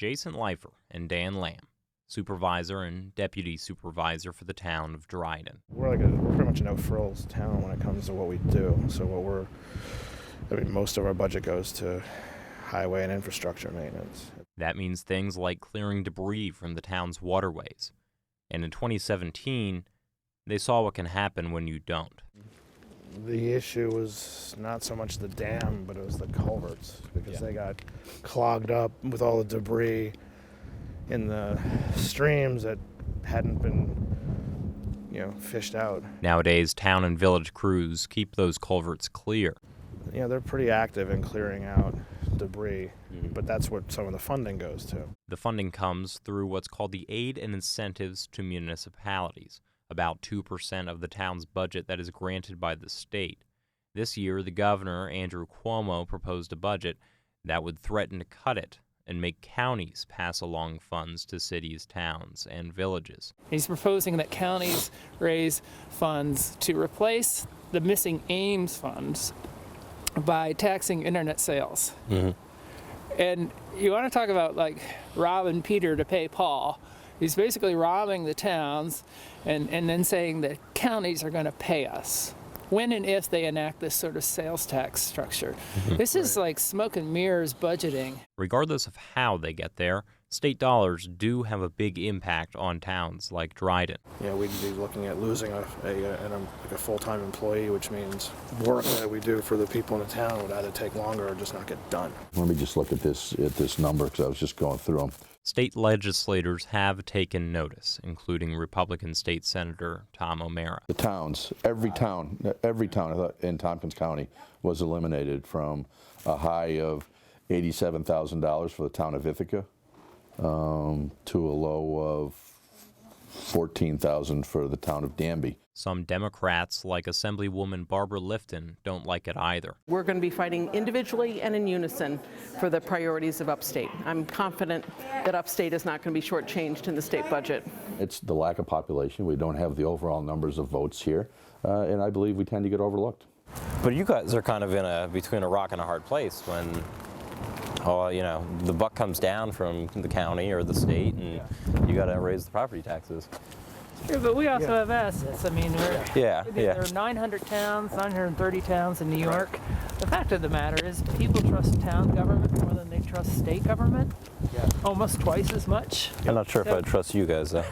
Jason Leifer and Dan Lamb, supervisor and deputy supervisor for the town of Dryden. We're pretty much a no-frills town when it comes to what we do. So most of our budget goes to highway and infrastructure maintenance. That means things like clearing debris from the town's waterways. And in 2017, they saw what can happen when you don't. The issue was not so much the dam, but it was the culverts, because they got clogged up with all the debris in the streams that hadn't been, fished out. Nowadays, town and village crews keep those culverts clear. They're pretty active in clearing out debris, but that's what some of the funding goes to. The funding comes through what's called the Aid and Incentives to Municipalities, about 2% of the town's budget that is granted by the state. This year, the governor, Andrew Cuomo, proposed a budget that would threaten to cut it and make counties pass along funds to cities, towns, and villages. He's proposing that counties raise funds to replace the missing Ames funds by taxing internet sales. And you want to talk about robbing Peter to pay Paul. He's basically robbing the towns and then saying that counties are going to pay us when and if they enact this sort of sales tax structure. This is like smoke and mirrors budgeting. Regardless of how they get there, state dollars do have a big impact on towns like Dryden. We'd be looking at losing a full-time employee, which means work that we do for the people in the town would either take longer or just not get done. Let me just look at this number, because I was just going through them. State legislators have taken notice, including Republican State Senator Tom O'Mara. The towns, every town in Tompkins County was eliminated, from a high of $87,000 for the town of Ithaca to a low of $14,000 for the town of Danby. Some Democrats, like Assemblywoman Barbara Lifton, don't like it either. We're going to be fighting individually and in unison for the priorities of upstate. I'm confident that upstate is not going to be shortchanged in the state budget. It's the lack of population. We don't have the overall numbers of votes here, and I believe we tend to get overlooked. But you guys are kind of between a rock and a hard place when the buck comes down from the county or the state, and you got to raise the property taxes. Yeah, but we also have assets. I mean, there are 900 towns, 930 towns in New York. The fact of the matter is, people trust town government more than they trust state government. Almost twice as much. I'm not sure if I'd trust you guys, though.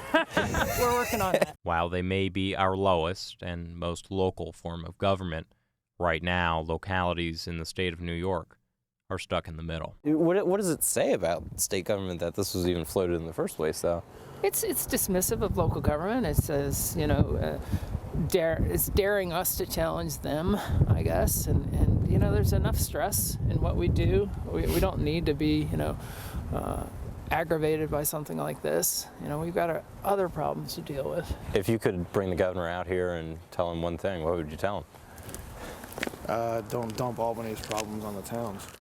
We're working on that. While they may be our lowest and most local form of government, right now, localities in the state of New York are stuck in the middle. What does it say about state government that this was even floated in the first place, though? It's dismissive of local government. It says, it's daring us to challenge them, I guess. And there's enough stress in what we do. We don't need to be, aggravated by something like this. We've got other problems to deal with. If you could bring the governor out here and tell him one thing, what would you tell him? Don't dump Albany's problems on the towns.